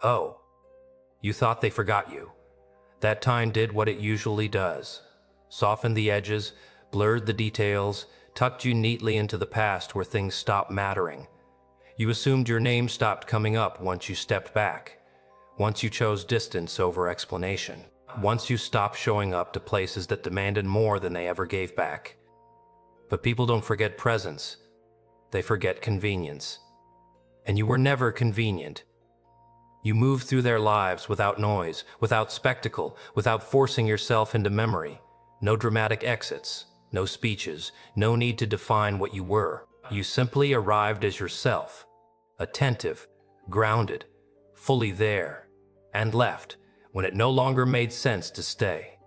Oh, you thought they forgot you. That time did what it usually does. Softened the edges, blurred the details, tucked you neatly into the past where things stopped mattering. You assumed your name stopped coming up once you stepped back. Once you chose distance over explanation. Once you stopped showing up to places that demanded more than they ever gave back. But people don't forget presence. They forget convenience. And you were never convenient. You moved through their lives without noise, without spectacle, without forcing yourself into memory. No dramatic exits, no speeches, no need to define what you were. You simply arrived as yourself, attentive, grounded, fully there, and left when it no longer made sense to stay.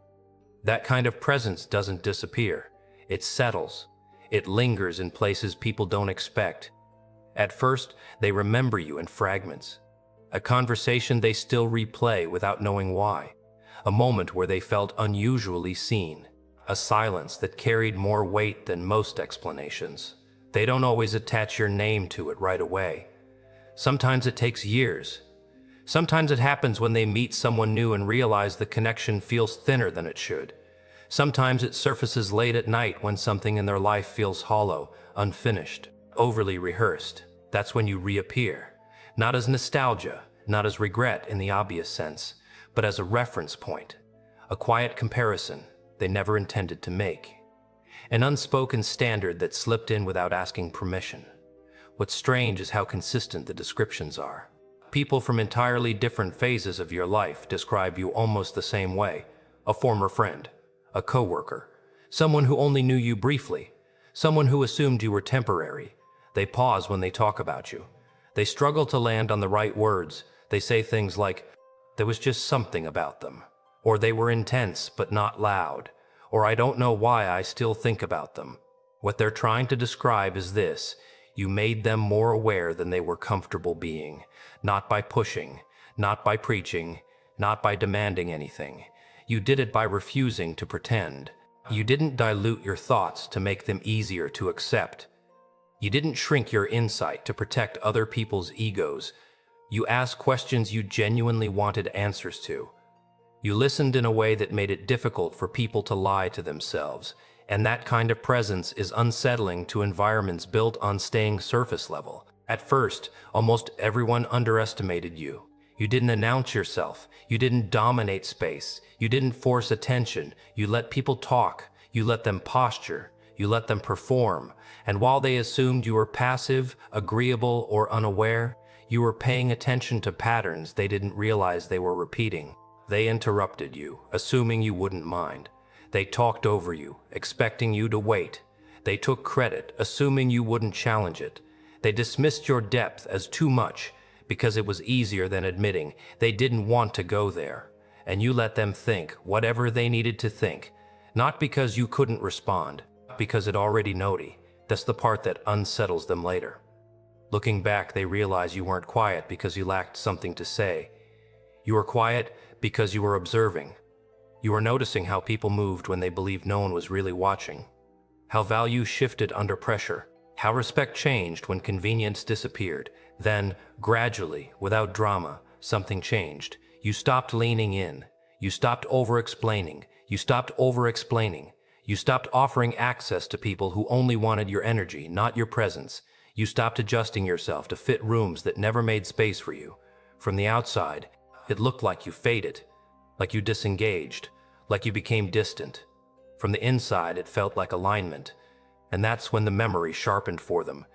That kind of presence doesn't disappear. It settles. It lingers in places people don't expect. At first, they remember you in fragments. A conversation they still replay without knowing why. A moment where they felt unusually seen. A silence that carried more weight than most explanations. They don't always attach your name to it right away. Sometimes it takes years. Sometimes it happens when they meet someone new and realize the connection feels thinner than it should. Sometimes it surfaces late at night when something in their life feels hollow, unfinished, overly rehearsed. That's when you reappear. Not as nostalgia, not as regret in the obvious sense, but as a reference point. A quiet comparison they never intended to make. An unspoken standard that slipped in without asking permission. What's strange is how consistent the descriptions are. People from entirely different phases of your life describe you almost the same way. A former friend, a coworker, someone who only knew you briefly, someone who assumed you were temporary. They pause when they talk about you. They struggle to land on the right words. They say things like, there was just something about them, or they were intense but not loud, or I don't know why I still think about them. What they're trying to describe is this: you made them more aware than they were comfortable being, not by pushing, not by preaching, not by demanding anything. You did it by refusing to pretend. You didn't dilute your thoughts to make them easier to accept. You didn't shrink your insight to protect other people's egos. You asked questions you genuinely wanted answers to. You listened in a way that made it difficult for people to lie to themselves. And that kind of presence is unsettling to environments built on staying surface level. At first, almost everyone underestimated you. You didn't announce yourself. You didn't dominate space. You didn't force attention. You let people talk. You let them posture. You let them perform. And while they assumed you were passive, agreeable, or unaware, you were paying attention to patterns they didn't realize they were repeating. They interrupted you, assuming you wouldn't mind. They talked over you, expecting you to wait. They took credit, assuming you wouldn't challenge it. They dismissed your depth as too much because it was easier than admitting they didn't want to go there. And you let them think whatever they needed to think, not because you couldn't respond, because it already knowed. That's the part that unsettles them later. Looking back, they realize you weren't quiet because you lacked something to say. You were quiet because you were observing. You were noticing how people moved when they believed no one was really watching. How value shifted under pressure. How respect changed when convenience disappeared. Then, gradually, without drama, something changed. You stopped leaning in. You stopped over-explaining. You stopped over-explaining. You stopped offering access to people who only wanted your energy, not your presence. You stopped adjusting yourself to fit rooms that never made space for you. From the outside, it looked like you faded, like you disengaged, like you became distant. From the inside, it felt like alignment. And that's when the memory sharpened for them.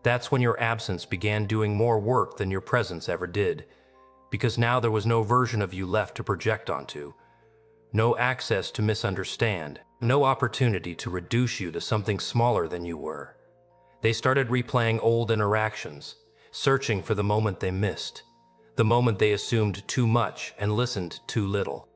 That's when your absence began doing more work than your presence ever did. Because now there was no version of you left to project onto. No access to misunderstand. No opportunity to reduce you to something smaller than you were. They started replaying old interactions, searching for the moment they missed. The moment they assumed too much and listened too little.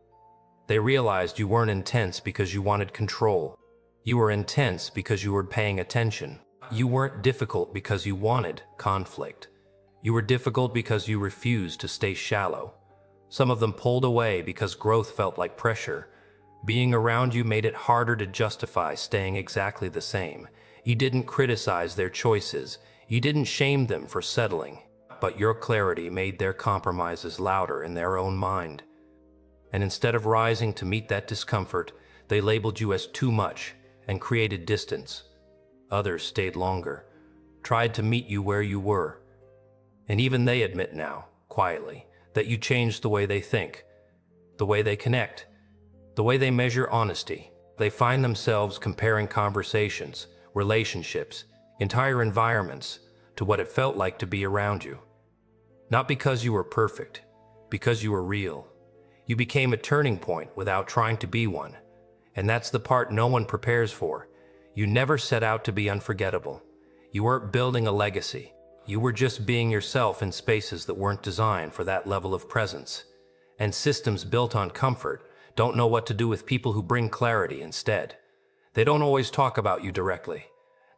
They realized you weren't intense because you wanted control. You were intense because you were paying attention. You weren't difficult because you wanted conflict. You were difficult because you refused to stay shallow. Some of them pulled away because growth felt like pressure. Being around you made it harder to justify staying exactly the same. You didn't criticize their choices. You didn't shame them for settling. But your clarity made their compromises louder in their own mind. And instead of rising to meet that discomfort, they labeled you as too much and created distance. Others stayed longer, tried to meet you where you were. And even they admit now, quietly, that you changed the way they think, the way they connect, the way they measure honesty. They find themselves comparing conversations, relationships, entire environments to what it felt like to be around you. Not because you were perfect, because you were real. You became a turning point without trying to be one. And that's the part no one prepares for. You never set out to be unforgettable. You weren't building a legacy. You were just being yourself in spaces that weren't designed for that level of presence. And systems built on comfort don't know what to do with people who bring clarity instead. They don't always talk about you directly.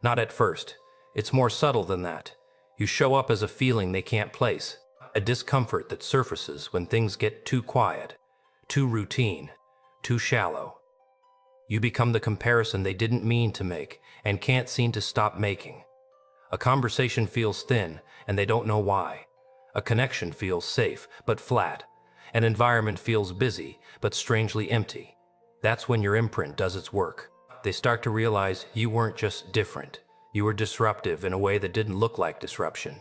Not at first. It's more subtle than that. You show up as a feeling they can't place, a discomfort that surfaces when things get too quiet, too routine, too shallow. You become the comparison they didn't mean to make and can't seem to stop making. A conversation feels thin, and they don't know why. A connection feels safe, but flat. An environment feels busy, but strangely empty. That's when your imprint does its work. They start to realize you weren't just different. You were disruptive in a way that didn't look like disruption.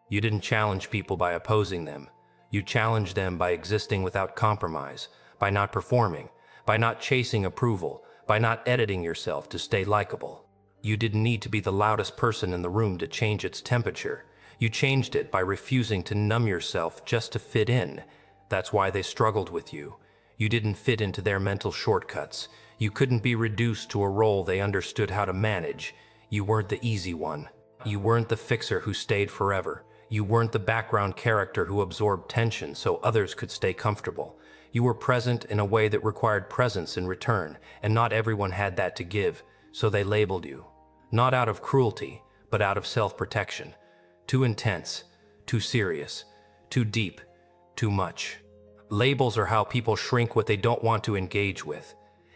You didn't challenge people by opposing them. You challenged them by existing without compromise, by not performing, by not chasing approval, by not editing yourself to stay likable. You didn't need to be the loudest person in the room to change its temperature. You changed it by refusing to numb yourself just to fit in. That's why they struggled with you. You didn't fit into their mental shortcuts. You couldn't be reduced to a role they understood how to manage. You weren't the easy one. You weren't the fixer who stayed forever. You weren't the background character who absorbed tension so others could stay comfortable. You were present in a way that required presence in return, and not everyone had that to give, so they labeled you. Not out of cruelty, but out of self-protection. Too intense, too serious, too deep, too much. Labels are how people shrink what they don't want to engage with.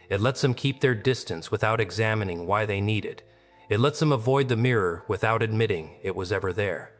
It lets them keep their distance without examining why they need it. It lets them avoid the mirror without admitting it was ever there.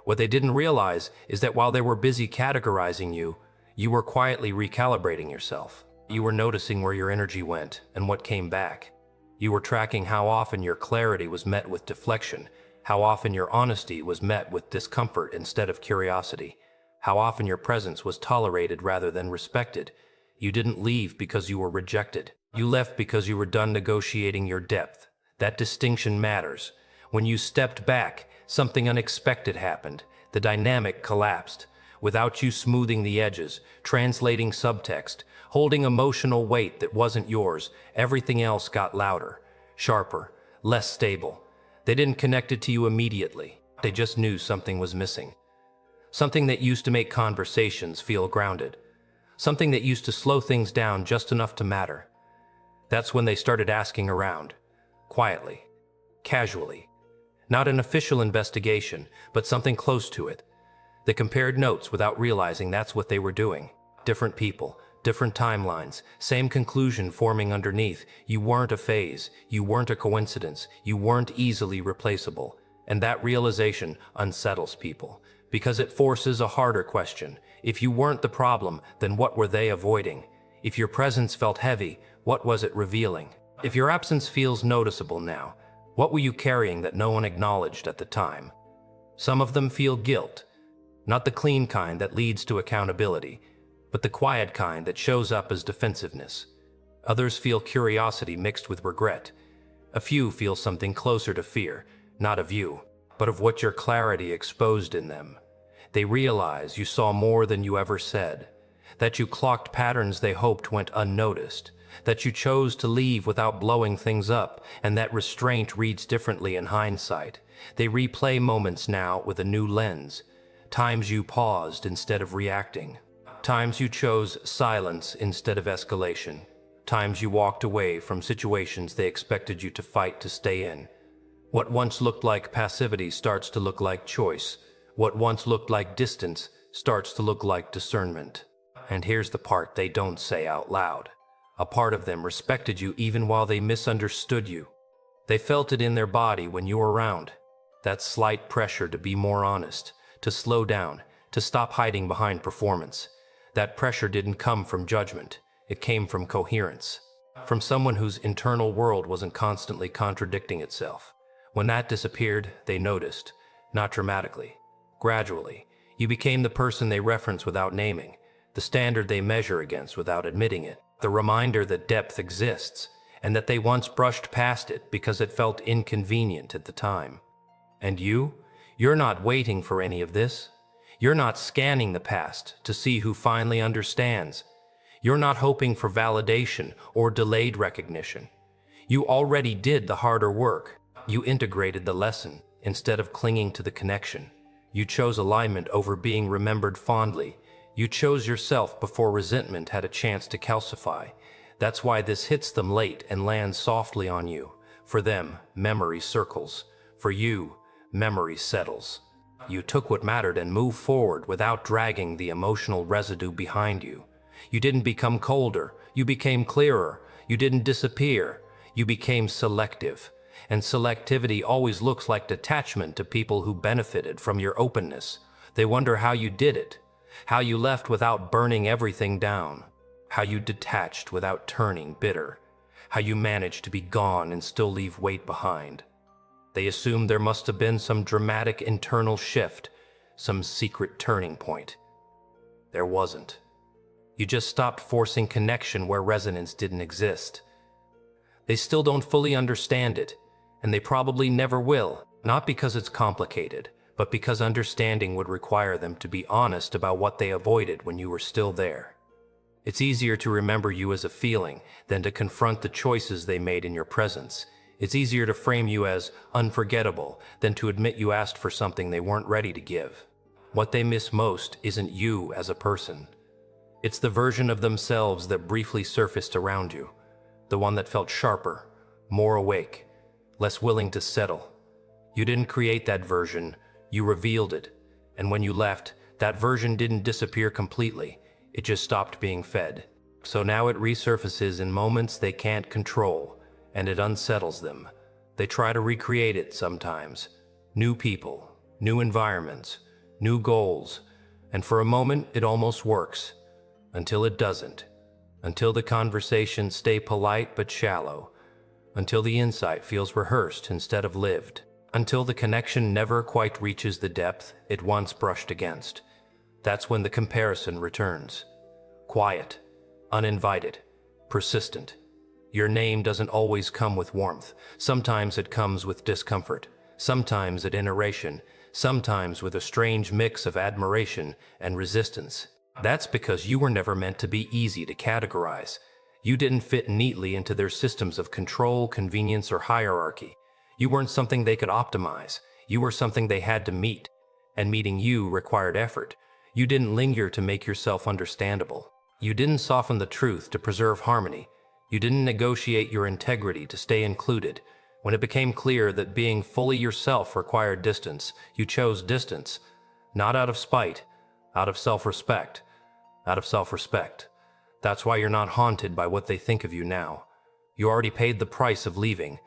What they didn't realize is that while they were busy categorizing you, you were quietly recalibrating yourself. You were noticing where your energy went and what came back. You were tracking how often your clarity was met with deflection, how often your honesty was met with discomfort instead of curiosity, how often your presence was tolerated rather than respected. You didn't leave because you were rejected. You left because you were done negotiating your depth. That distinction matters. When you stepped back, something unexpected happened. The dynamic collapsed. Without you smoothing the edges, translating subtext, holding emotional weight that wasn't yours, everything else got louder, sharper, less stable. They didn't connect it to you immediately. They just knew something was missing. Something that used to make conversations feel grounded. Something that used to slow things down just enough to matter. That's when they started asking around. Quietly. Casually. Not an official investigation, but something close to it. They compared notes without realizing that's what they were doing. Different people, different timelines, same conclusion forming underneath. You weren't a phase, you weren't a coincidence, you weren't easily replaceable. And that realization unsettles people, because it forces a harder question. If you weren't the problem, then what were they avoiding? If your presence felt heavy, what was it revealing? If your absence feels noticeable now, what were you carrying that no one acknowledged at the time? Some of them feel guilt. Not the clean kind that leads to accountability, but the quiet kind that shows up as defensiveness. Others feel curiosity mixed with regret. A few feel something closer to fear, not of you, but of what your clarity exposed in them. They realize you saw more than you ever said, that you clocked patterns they hoped went unnoticed, that you chose to leave without blowing things up, and that restraint reads differently in hindsight. They replay moments now with a new lens. Times you paused instead of reacting. Times you chose silence instead of escalation. Times you walked away from situations they expected you to fight to stay in. What once looked like passivity starts to look like choice. What once looked like distance starts to look like discernment. And here's the part they don't say out loud. A part of them respected you even while they misunderstood you. They felt it in their body when you were around. That slight pressure to be more honest, to slow down, to stop hiding behind performance. That pressure didn't come from judgment. It came from coherence. From someone whose internal world wasn't constantly contradicting itself. When that disappeared, they noticed. Not dramatically. Gradually. You became the person they reference without naming. The standard they measure against without admitting it. The reminder that depth exists, and that they once brushed past it because it felt inconvenient at the time. And you're not waiting for any of this. You're not scanning the past to see who finally understands. You're not hoping for validation or delayed recognition. You already did the harder work. You integrated the lesson instead of clinging to the connection. You chose alignment over being remembered fondly. You chose yourself before resentment had a chance to calcify. That's why this hits them late and lands softly on you. For them, memory circles. For you, memory settles. You took what mattered and moved forward without dragging the emotional residue behind you. You didn't become colder. You became clearer. You didn't disappear. You became selective. And selectivity always looks like detachment to people who benefited from your openness. They wonder how you did it, how you left without burning everything down, how you detached without turning bitter, how you managed to be gone and still leave weight behind. They assumed there must have been some dramatic internal shift, some secret turning point. There wasn't. You just stopped forcing connection where resonance didn't exist. They still don't fully understand it, and they probably never will, not because it's complicated, but because understanding would require them to be honest about what they avoided when you were still there. It's easier to remember you as a feeling than to confront the choices they made in your presence. It's easier to frame you as unforgettable than to admit you asked for something they weren't ready to give. What they miss most isn't you as a person. It's the version of themselves that briefly surfaced around you, the one that felt sharper, more awake, less willing to settle. You didn't create that version, you revealed it. And when you left, that version didn't disappear completely, it just stopped being fed. So now it resurfaces in moments they can't control, and it unsettles them. They try to recreate it sometimes. New people, new environments, new goals, and for a moment it almost works. Until it doesn't. Until the conversations stay polite but shallow. Until the insight feels rehearsed instead of lived. Until the connection never quite reaches the depth it once brushed against. That's when the comparison returns. Quiet, uninvited, persistent. Your name doesn't always come with warmth. Sometimes it comes with discomfort. Sometimes at iteration. Sometimes with a strange mix of admiration and resistance. That's because you were never meant to be easy to categorize. You didn't fit neatly into their systems of control, convenience, or hierarchy. You weren't something they could optimize. You were something they had to meet. And meeting you required effort. You didn't linger to make yourself understandable. You didn't soften the truth to preserve harmony. You didn't negotiate your integrity to stay included. When it became clear that being fully yourself required distance, you chose distance. Not out of spite, out of self-respect. Out of self-respect. That's why you're not haunted by what they think of you now. You already paid the price of leaving.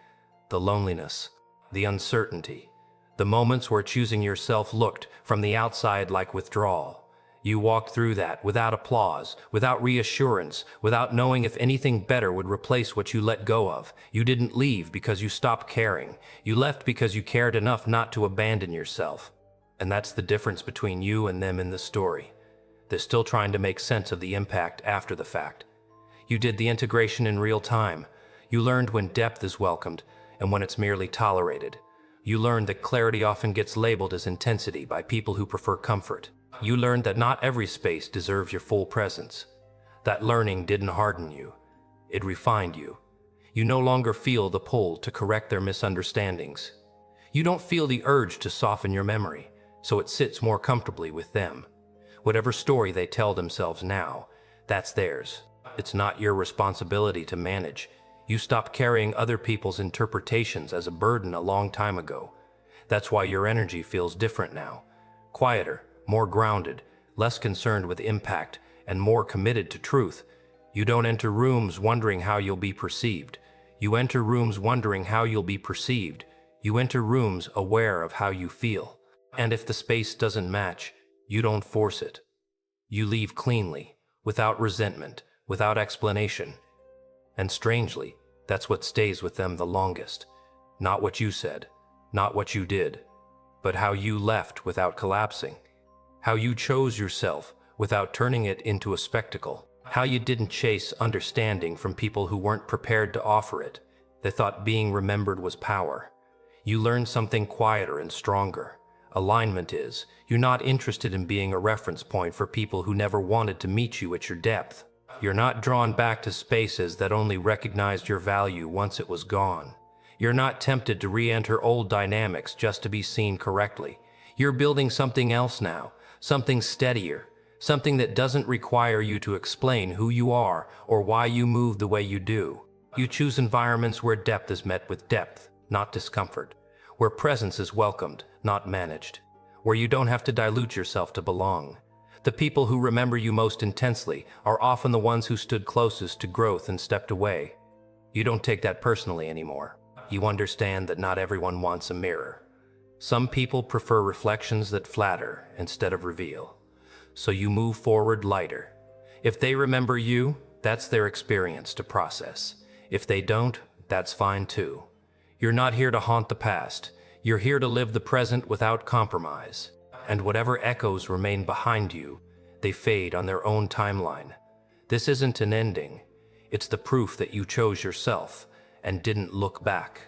The loneliness, the uncertainty, the moments where choosing yourself looked from the outside like withdrawal. You walked through that without applause, without reassurance, without knowing if anything better would replace what you let go of. You didn't leave because you stopped caring. You left because you cared enough not to abandon yourself. And that's the difference between you and them in the story. They're still trying to make sense of the impact after the fact. You did the integration in real time. You learned when depth is welcomed and when it's merely tolerated. You learned that clarity often gets labeled as intensity by people who prefer comfort. You learned that not every space deserves your full presence. That learning didn't harden you. It refined you. You no longer feel the pull to correct their misunderstandings. You don't feel the urge to soften your memory, so it sits more comfortably with them. Whatever story they tell themselves now, that's theirs. It's not your responsibility to manage. You stopped carrying other people's interpretations as a burden a long time ago. That's why your energy feels different now. Quieter, more grounded, less concerned with impact, and more committed to truth. You don't enter rooms wondering how you'll be perceived. You enter rooms wondering how you'll be perceived. You enter rooms aware of how you feel. And if the space doesn't match, you don't force it. You leave cleanly, without resentment, without explanation. And strangely, that's what stays with them the longest. Not what you said, not what you did, but how you left without collapsing. How you chose yourself without turning it into a spectacle. How you didn't chase understanding from people who weren't prepared to offer it. They thought being remembered was power. You learned something quieter and stronger. Alignment is, you're not interested in being a reference point for people who never wanted to meet you at your depth. You're not drawn back to spaces that only recognized your value once it was gone. You're not tempted to re-enter old dynamics just to be seen correctly. You're building something else now, something steadier, something that doesn't require you to explain who you are or why you move the way you do. You choose environments where depth is met with depth, not discomfort, where presence is welcomed, not managed, where you don't have to dilute yourself to belong. The people who remember you most intensely are often the ones who stood closest to growth and stepped away. You don't take that personally anymore. You understand that not everyone wants a mirror. Some people prefer reflections that flatter instead of reveal. So you move forward lighter. If they remember you, that's their experience to process. If they don't, that's fine too. You're not here to haunt the past. You're here to live the present without compromise. And whatever echoes remain behind you, they fade on their own timeline. This isn't an ending. It's the proof that you chose yourself and didn't look back.